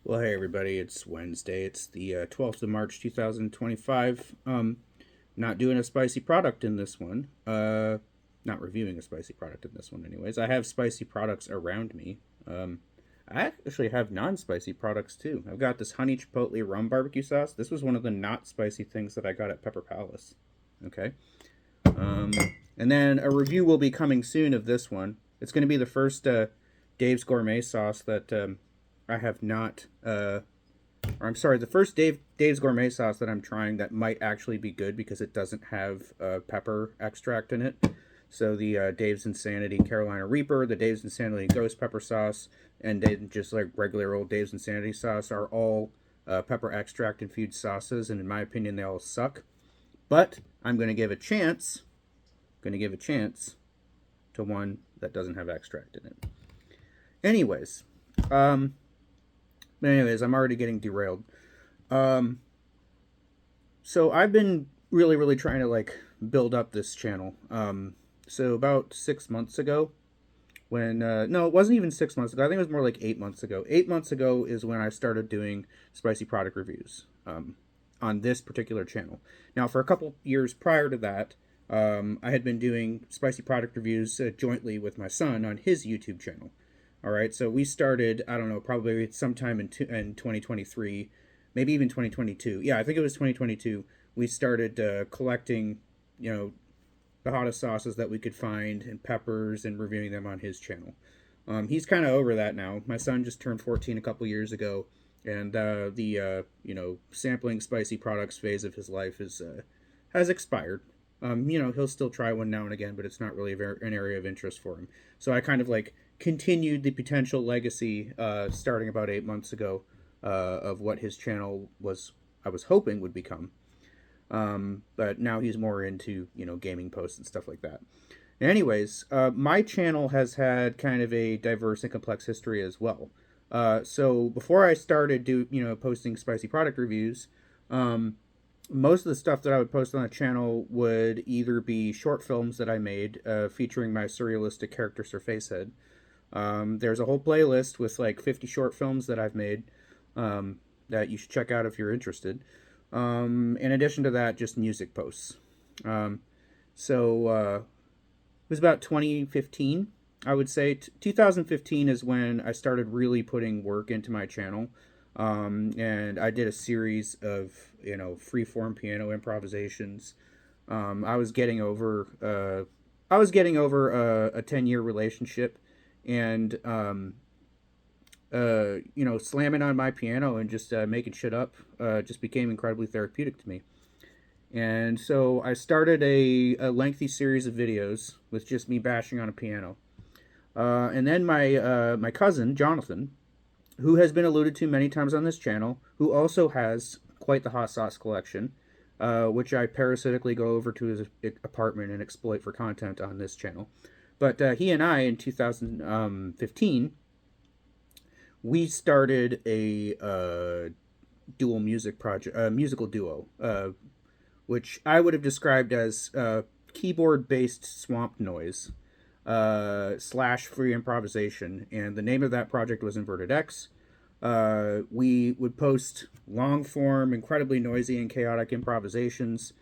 Well, hey everybody, it's Wednesday. It's the 12th of March 2025. Not doing a spicy product in this one. Not reviewing a spicy product in this one, anyways. I have spicy products around me. I actually have non spicy products too. I've got this honey chipotle rum barbecue sauce. This was one of the not spicy things that I got at Pepper Palace. Okay. Um, and then a review will be coming soon of this one. It's going to be the first Dave's Gourmet sauce that I have not. Or I'm sorry, the first Dave's Gourmet sauce that I'm trying that might actually be good because it doesn't have pepper extract in it. So the Dave's Insanity Carolina Reaper, the Dave's Insanity Ghost Pepper Sauce, and then just like regular old Dave's Insanity sauce are all pepper extract infused sauces, and in my opinion, they all suck. But I'm going to give a chance. Going to give a chance to one that doesn't have extract in it. Anyways, um, I'm already getting derailed. Um, so I've been really trying to like build up this channel. So about 6 months ago, when no, it wasn't even 6 months ago. I think it was more like 8 months ago. 8 months ago is when I started doing spicy product reviews. On this particular channel. Now, for a couple years prior to that, I had been doing spicy product reviews jointly with my son on his YouTube channel. All right, so we started, I don't know, probably sometime in 2023, maybe even 2022. Yeah, I think it was 2022. We started collecting, you know, the hottest sauces that we could find and peppers and reviewing them on his channel. He's kind of over that now. My son just turned 14 a couple years ago, and the sampling spicy products phase of his life is has expired. He'll still try one now and again, but it's not really an area of interest for him. So I kind of like continued the potential legacy starting about 8 months ago of what his channel was. I was hoping would become. But now he's more into gaming posts and stuff like that. Anyways, my channel has had kind of a diverse and complex history as well. So before I started posting spicy product reviews, most of the stuff that I would post on the channel would either be short films that I made featuring my surrealistic character Sir Facehead. There's a whole playlist with like 50 short films that I've made that you should check out if you're interested. In addition to that, just music posts. So it was about 2015, I would say. 2015 is when I started really putting work into my channel. And I did a series of, free-form piano improvisations. I was getting over a 10-year relationship, and slamming on my piano and just making shit up just became incredibly therapeutic to me. And so I started a lengthy series of videos with just me bashing on a piano. And then my cousin, Jonathan, who has been alluded to many times on this channel, who also has quite the hot sauce collection, which I parasitically go over to his apartment and exploit for content on this channel. But he and I, in 2015, we started a dual musical duo, which I would have described as keyboard-based swamp noise slash free improvisation, and the name of that project was Inverted X. We would post long-form, incredibly noisy and chaotic improvisations,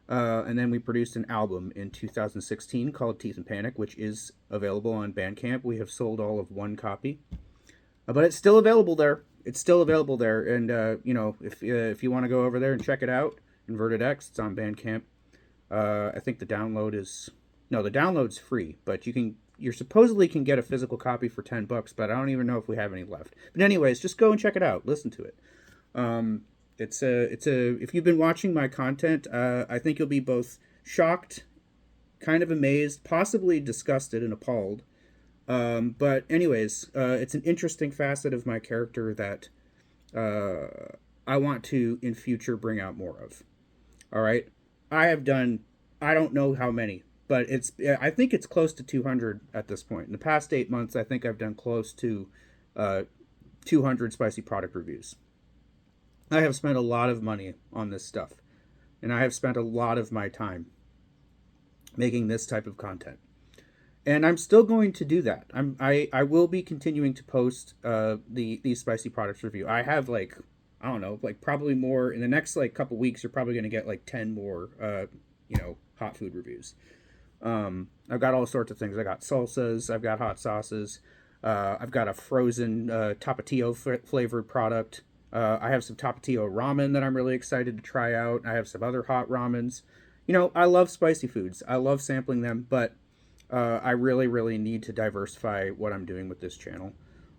and then we produced an album in 2016 called Teeth and Panic, which is available on Bandcamp. We have sold all of one copy. But it's still available there. It's still available there, and if you want to go over there and check it out, Inverted X, it's on Bandcamp. I think the download's free, but you supposedly can get a physical copy for $10, but I don't even know if we have any left. But anyways, just go and check it out. Listen to it. If you've been watching my content, I think you'll be both shocked, kind of amazed, possibly disgusted and appalled. But anyways, it's an interesting facet of my character that I want to in future bring out more of. All right, I have done, I don't know how many, but I think it's close to 200 at this point. In the past 8 months, I think I've done close to 200 spicy product reviews. I have spent a lot of money on this stuff, and I have spent a lot of my time making this type of content. And I'm still going to do that. I will be continuing to post these spicy products review. I have like, I don't know, like probably more in the next like couple weeks. You're probably going to get like 10 more hot food reviews. I've got all sorts of things. I got salsas. I've got hot sauces. I've got a frozen Tapatio flavored product. I have some Tapatio ramen that I'm really excited to try out. I have some other hot ramens. I love spicy foods. I love sampling them, but I really, really need to diversify what I'm doing with this channel,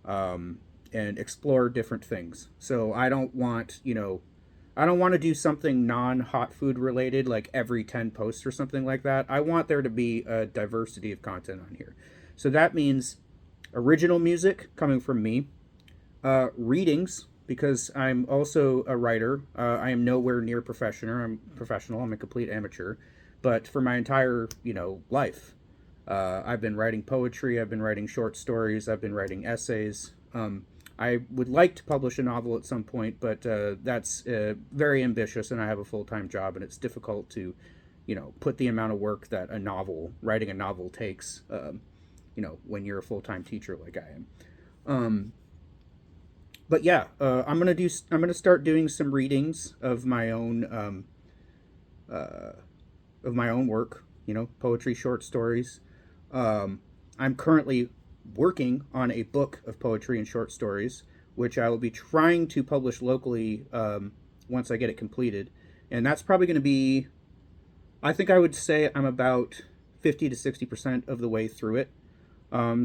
and explore different things. So I don't want to do something non-hot food related like every 10 posts or something like that. I want there to be a diversity of content on here. So that means original music coming from me, readings, because I'm also a writer. I am nowhere near professional. I'm a complete amateur. But for my entire, life, I've been writing poetry. I've been writing short stories. I've been writing essays. I would like to publish a novel at some point, but that's very ambitious, and I have a full-time job, and it's difficult to, put the amount of work that writing a novel takes, when you're a full-time teacher like I am. But yeah, I'm gonna start doing some readings of my own work, poetry, short stories. I'm currently working on a book of poetry and short stories, which I will be trying to publish locally once I get it completed. And that's probably going to be, I think I would say I'm about 50 to 60% of the way through it.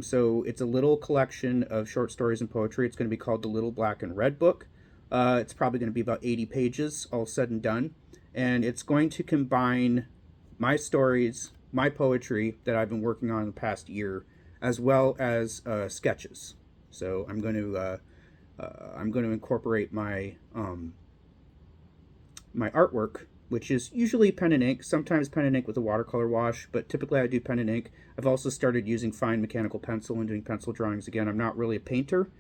So it's a little collection of short stories and poetry. It's going to be called The Little Black and Red Book. It's probably going to be about 80 pages, all said and done. And it's going to combine my stories, my poetry that I've been working on in the past year, as well as sketches. So I'm going to incorporate my artwork, which is usually pen and ink, sometimes pen and ink with a watercolor wash, but typically I do pen and ink. I've also started using fine mechanical pencil and doing pencil drawings again. I'm not really a painter,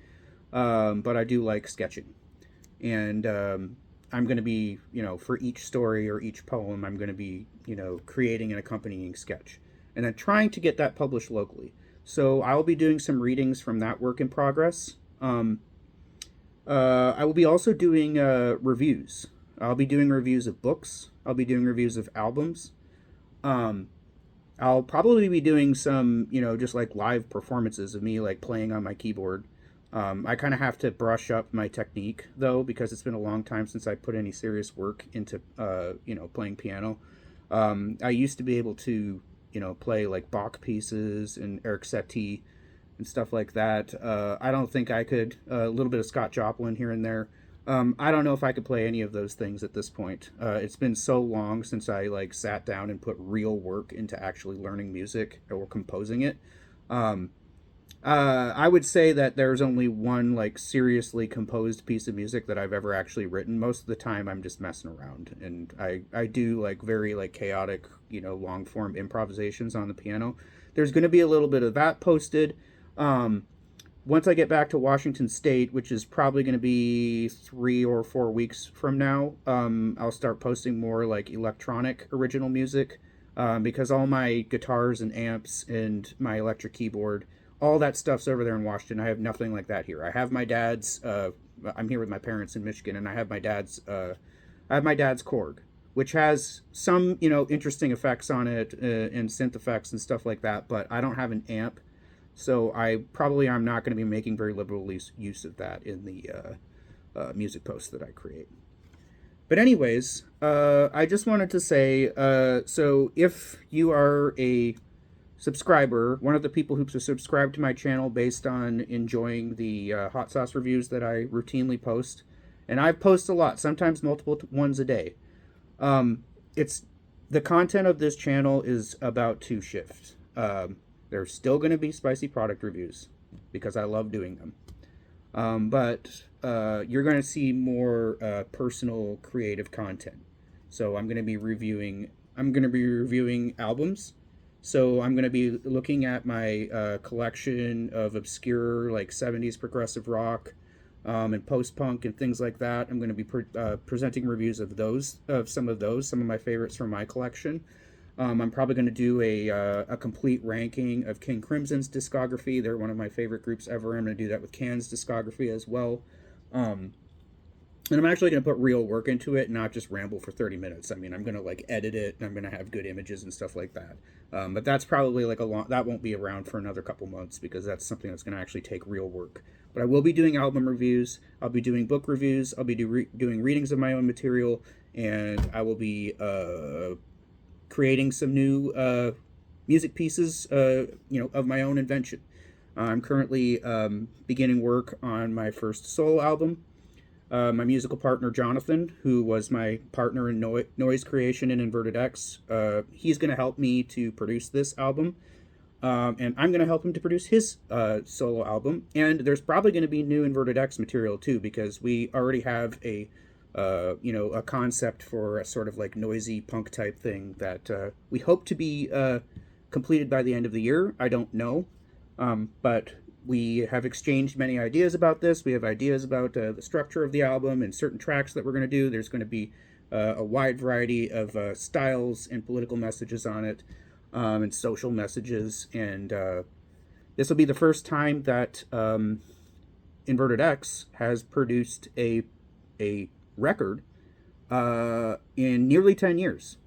but I do like sketching. And I'm going to be, for each story or each poem, I'm going to be, creating an accompanying sketch and then trying to get that published locally. So I'll be doing some readings from that work in progress. I will be also doing reviews. I'll be doing reviews of books. I'll be doing reviews of albums. I'll probably be doing some, just like live performances of me like playing on my keyboard. I kind of have to brush up my technique though, because it's been a long time since I put any serious work into, playing piano. I used to be able to, play like Bach pieces and Eric Satie and stuff like that. I don't think I could. A little bit of Scott Joplin here and there. I don't know if I could play any of those things at this point. It's been so long since I like sat down and put real work into actually learning music or composing it. I would say that there's only one like seriously composed piece of music that I've ever actually written. Most of the time, I'm just messing around, and I do like very like chaotic, long form improvisations on the piano. There's going to be a little bit of that posted. Once I get back to Washington State, which is probably going to be 3 or 4 weeks from now, I'll start posting more like electronic original music, because all my guitars and amps and my electric keyboard, all that stuff's over there in Washington. I have nothing like that here. I have my dad's. I'm here with my parents in Michigan, and I have my dad's. I have my dad's Korg, which has some interesting effects on it, and synth effects and stuff like that. But I don't have an amp. So I'm not going to be making very liberal use of that in the music posts that I create. But anyways, I just wanted to say, so if you are a subscriber, one of the people who subscribed to my channel based on enjoying the hot sauce reviews that I routinely post, and I post a lot, sometimes multiple ones a day. It's the content of this channel is about to shift. There's still going to be spicy product reviews because I love doing them. But you're going to see more personal, creative content. So I'm going to be reviewing albums. So I'm going to be looking at my collection of obscure like 70s progressive rock and post-punk and things like that. I'm going to be presenting reviews of some of my favorites from my collection. I'm probably going to do a complete ranking of King Crimson's discography. They're one of my favorite groups ever. I'm going to do that with Can's discography as well. And I'm actually going to put real work into it, not just ramble for 30 minutes. I mean, I'm going to like edit it, and I'm going to have good images and stuff like that. But that's probably like that won't be around for another couple months, because that's something that's going to actually take real work. But I will be doing album reviews. I'll be doing book reviews. I'll be doing readings of my own material, and I will be creating some new music pieces, of my own invention. I'm currently beginning work on my first solo album. My musical partner Jonathan, who was my partner in noise creation in Inverted X, he's going to help me to produce this album, and I'm going to help him to produce his solo album. And there's probably going to be new Inverted X material too, because we already have a concept for a sort of like noisy punk type thing that we hope to be completed by the end of the year. I don't know, but we have exchanged many ideas about this. We have ideas about the structure of the album and certain tracks that we're going to do. There's going to be a wide variety of styles and political messages on it, and social messages. And this will be the first time that Inverted X has produced a record in nearly 10 years.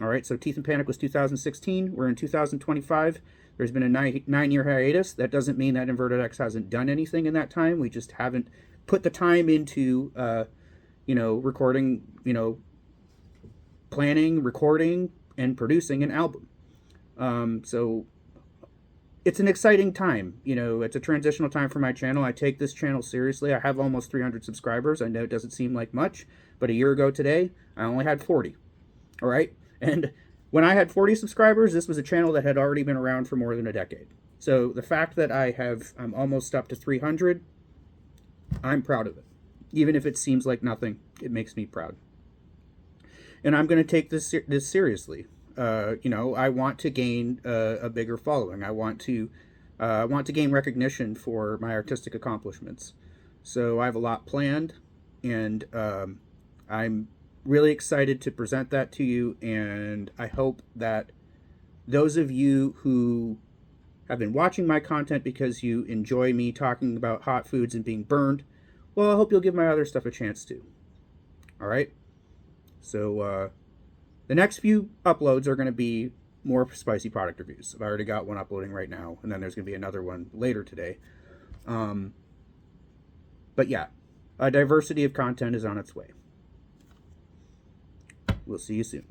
All right, so Teeth and Panic was 2016. We're in 2025. There's been a 9-year hiatus. That doesn't mean that Inverted X hasn't done anything in that time. We just haven't put the time into, recording, planning, recording, and producing an album. So it's an exciting time. It's a transitional time for my channel. I take this channel seriously. I have almost 300 subscribers. I know it doesn't seem like much, but a year ago today, I only had 40. All right? And when I had 40 subscribers, this was a channel that had already been around for more than a decade. So the fact that I'm almost up to 300, I'm proud of it. Even if it seems like nothing, it makes me proud. And I'm going to take this seriously. I want to gain a bigger following. I want to gain recognition for my artistic accomplishments. So I have a lot planned, and I'm really excited to present that to you. And I hope that those of you who have been watching my content because you enjoy me talking about hot foods and being burned, well, I hope you'll give my other stuff a chance too. All right? So the next few uploads are going to be more spicy product reviews. I've already got one uploading right now, and then there's going to be another one later today. But yeah, a diversity of content is on its way. We'll see you soon.